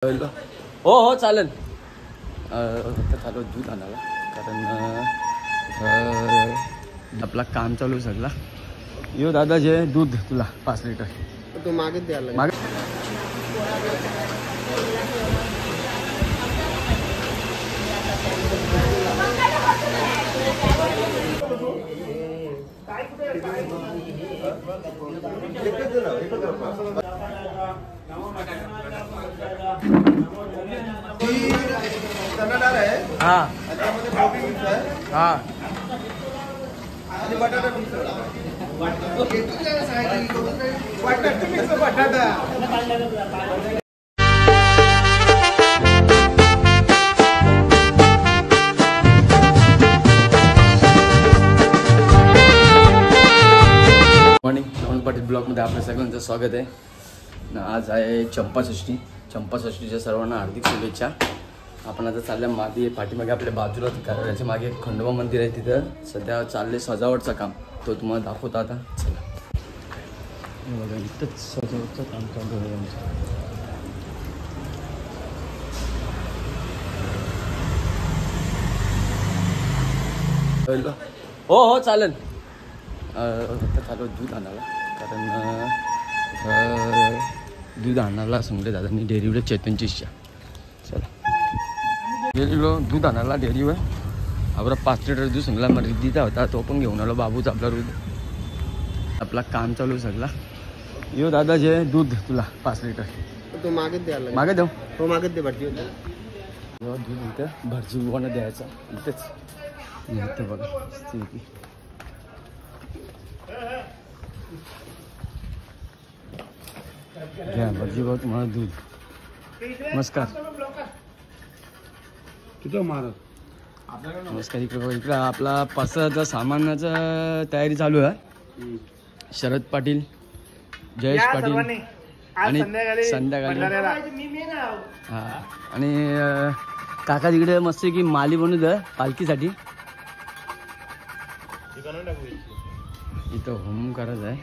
हो हो चालेल. चालू दूध आणायला कारण आपला काम चालू आहे सगळा. यो दादा जे दूध तुला 5 लिटर तू मागे द्यायला मागे. हाँ हाँ मॉर्निंग श्रवण पाटील ब्लॉगमध्ये आपल्या सगळ्यांचं स्वागत आहे. आज आहे चंपाषष्ठी. चंपाषष्ठीच्या सर्वांना हार्दिक शुभेच्छा. आपण आता चालल्या मागे पाठीमागे आपल्या बाजूला कार्यालयाच्या मागे एक खंडोबा मंदिर आहे. तिथं सध्या चालले सजावटचं काम. तो तुम्हाला दाखवतो आता. चला बघा इथंच सजावटचं काम चालू आहे आमचं. हो हो चालेल. आता चालू दूध आणायला कारण दूध आणायला सांगले दादांनी डेअरीवर चेतनची इच्छा. चला डेअरीवर दूध आणायला डेअरीवर आपला 5 लिटर दूध सांगला. मग रिद्धीचा होता तो पण घेऊन आलो. बाबूचा आपला दूध आपला काम चालू आहे सगळा. यो दादा जे दूध तुला 5 लिटर तू मागे द्यायला मागे देऊ. हो मागे दे भटजी. दूध इथं भटजी उभानं द्यायचं इथेच. इथं बघा घ्या भटजी भाऊ तुम्हाला दूध. नमस्कार. किती मारत नमस्कार. इकडे बघा इकडं आपला पासाचा सामानाचं तयारी चालू आहे. शरद पाटील, जयेश पाटील आणि संध्याकाळी हा आणि काका तिकडे मस्त की माली बनू द्या पालखीसाठी. इथं होम करायचं आहे.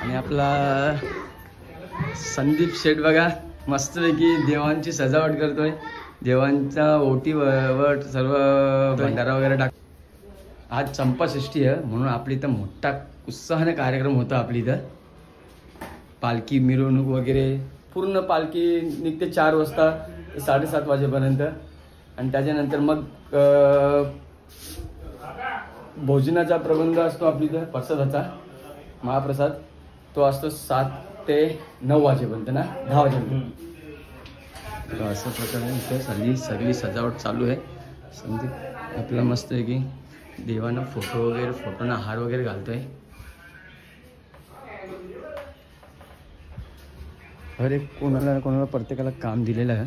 आणि आपला संदीप शेठ बघा मस्तपैकी देवांची सजावट करतोय. देवांचा ओटी वट सर्व भंडारा वगैरे टाक. आज चंपाषष्ठी आहे म्हणून आपली इथं मोठा उत्साहाने कार्यक्रम होता. आपली इथं पालखी मिरवणूक वगैरे पूर्ण पालखी निघते 4 वाजता 7:30 वाजेपर्यंत. आणि त्याच्यानंतर मग भोजनाचा प्रबंध असतो आपली इथं. प्रसादाचा महाप्रसाद तो असतो 7 ते 9 वाजेपर्यंत ना 10 वाजेपर्यंत. अशा प्रकारे इथं सगळी सजावट चालू आहे. संदीप आपला मस्त आहे की देवांना फोटोना हार वगैरे घालतोय. हर एक कोणाला प्रत्येकाला काम दिलेलं आहे.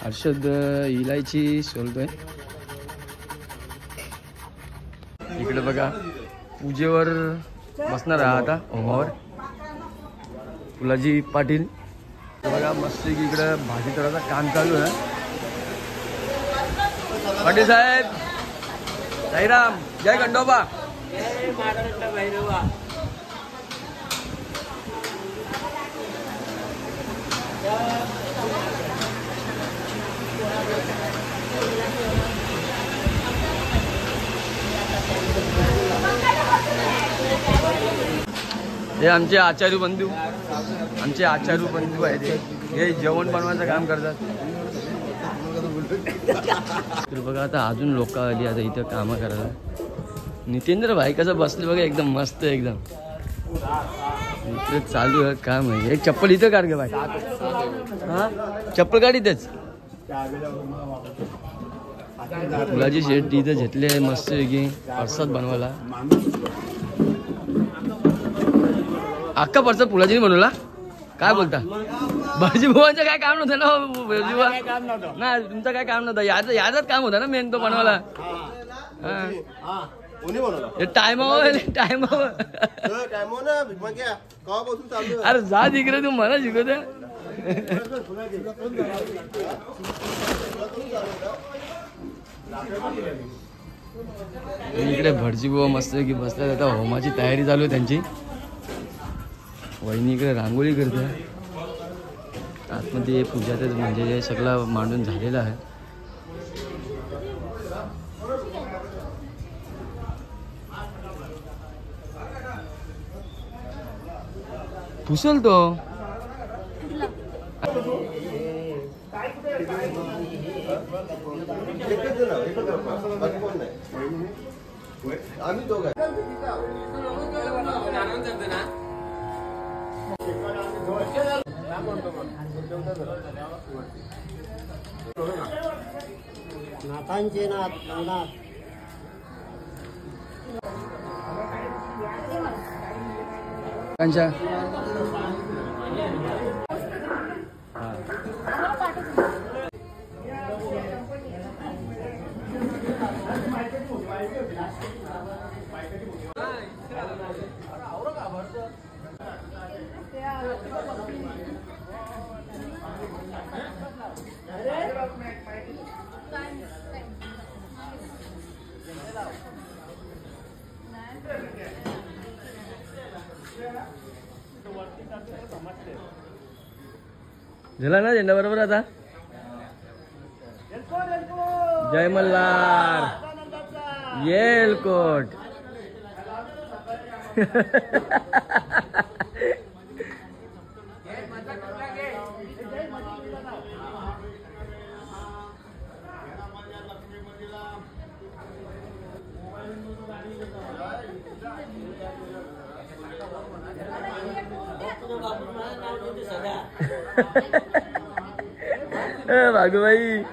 हर्षद इलायची सोलतोय. इकडे बघा पूजेवर बसणार आहे आता होमावर फुलाजी पाटील. बघा मस्त की इकडे भाजी तळाचं काम चालू आहे. पाटील साहेब साईराम जय खंडोबा. हे आमचे आचार्य बंधू आहेत. हे जेवण बनवायचं काम करतात. तर बघा आता अजून लोक आली आता इथं कामं करायला. नितेंद्र भाई कसं बसले बघा एकदम मस्त एकदम. इकडे चालू आहे काम आहे. एक चप्पल इथं काढ गे भाई. हा चप्पल काढ इथेच. फुलाची शेट इथं घेतले मस्त की प्रसाद बनवायला. अख्खा प्रसाद फुलाजीने बनवला. काय बोलता भाजी भावांचं काय काम नव्हतं ना. नाही तुमचं काय काम नव्हतं. याचाच काम होता ना मेन तो बनवायला. टायमावर अरे जा तिकडे तू मला शिकवते. इकडे भटजी बुवा मस्त की बसतात. आता होमाची तयारी चालू आहे त्यांची. वहिनी इकडे रांगोळी करते. आतमध्ये पूजाचं म्हणजे सगळं मांडून झालेलं आहे. पुसल तो आम्ही दोघं नाथांचे नाथ नवनाथ कांचा झाला ना झेंडा बरोबर आता. जय मल्हार येलकोट. भागूबाई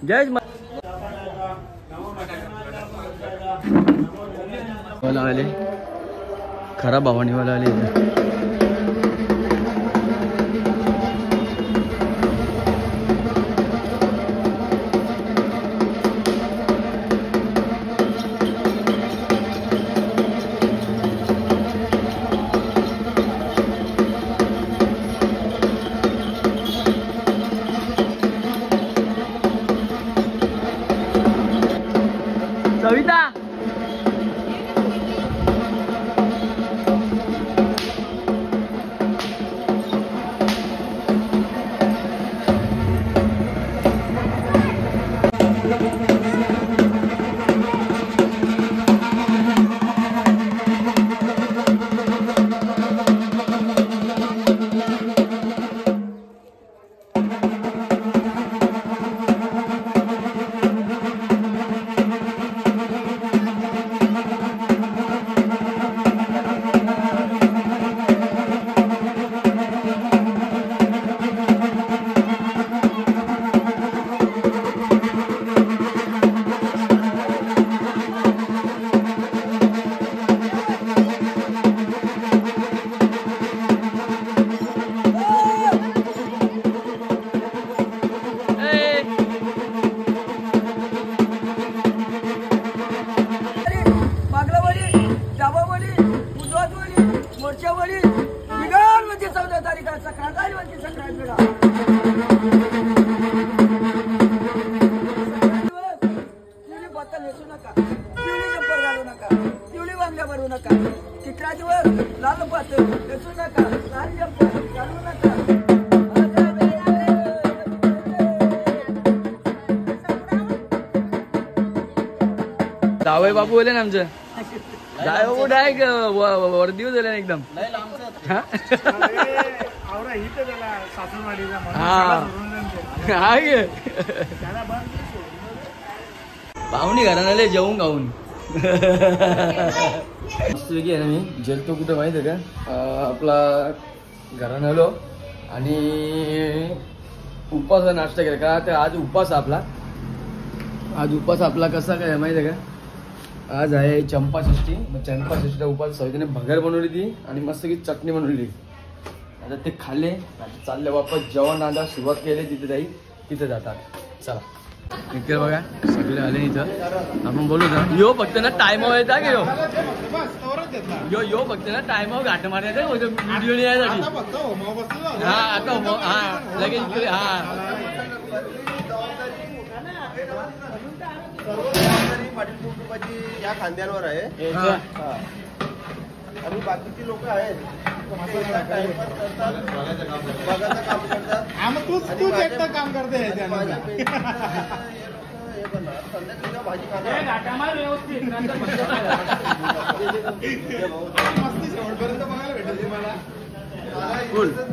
जय वाला आले. खरा भवानीवाला आले. सविता जावई बाबू बोले ना आमचं. जाय बाबू डायरेक्ट वर्दीवर झाले ना एकदम. पाहुणी घराला जेवून खाऊन मस्तपैकी आहे ना. मी जेलतो कुठं माहिती आहे का, आपला घरानं आलो आणि उपास नाश्ता केला का. तर आज उपास आपला कसा काय माहिती आहे का, आज आहे चंपाषष्ठी. मग चंपाषष्ठीचा उपास सविताने भगर बनवली ती आणि मस्त की चटणी बनवली. आता ते खाल्ले, चालले वापस जेवण आता सुरुवात केली. तिथे जाई तिथे जातात. चला इकडे बघा सगळे आले इथं. आपण बोलू ना यो फक्त ना टाइमावर येता की यो यो फक्त ना टाइमावर घाट मारायचा व्हिडिओ यायसाठी. हा आता हा लगेच इकडे हा पाटील कुटुंबाची या खांद्यांवर आहे. आणि बाकीची लोक आहेत टाइमपास करतात, बघायचं काम करतात. तूच एकटं काम करते. संध्याकाळी भाजी खाणार शेवटपर्यंत बघायला भेटेल तुम्हाला.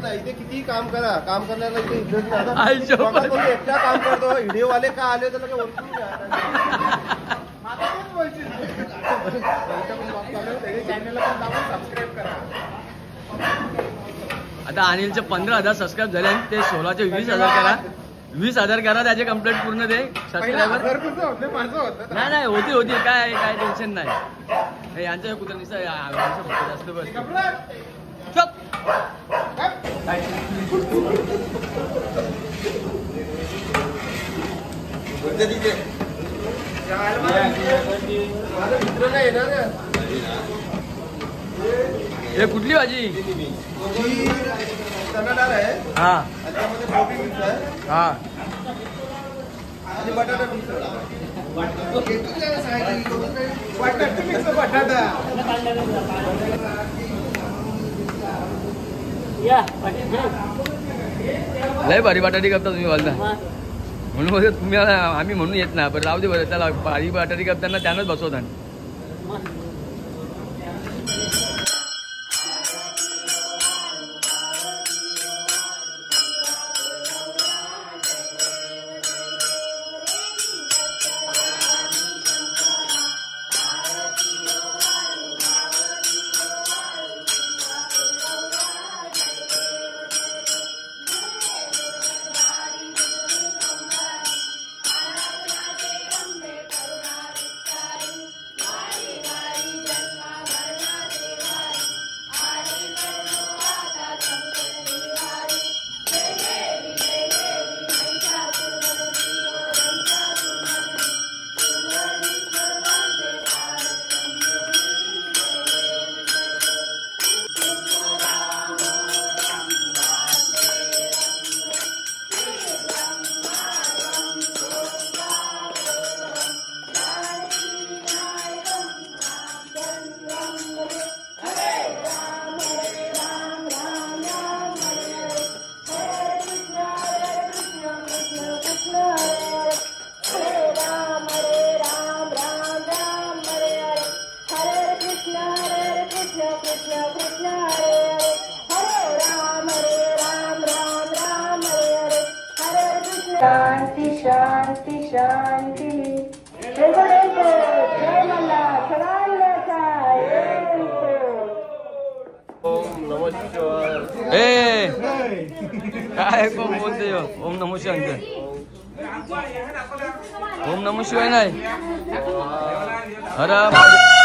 नाही ते किती काम करा, काम करण्याला इथे इज्जत नाही. एकटा काम करतो. व्हिडिओ वाले का आले तर ओळखून घ्या. आता अनिलचे 15,000 सबस्क्राईब झाले. ते 16चे 20,000 करा. 20,000 करा त्याचे कंप्लीट पूर्ण ते सबस्क्रायबर. नाही होती काय टेन्शन नाही. यांच्या कुठं निसं जास्त बस मित्र नाही येणार. हे कुठली भाजी? चना डाळ आहे. हा त्यामध्ये कोबी मिक्स आहे. हा आणि बटाटा मिक्स बटाटा. लय भारी बटाटी करता तुम्ही बोलता म्हणून बोलतो तुम्ही. आम्ही म्हणून येत ना. बरं राहू दे. बरं त्याला भारी बटाटी करताना त्यानंच बसवतात. शांति शांति शांति. जय मल्हार ओम नमः शिवाय. ए काय कोण बोलते ओम नमो शिवाय? ओम नमो शिवाय नाही. अरे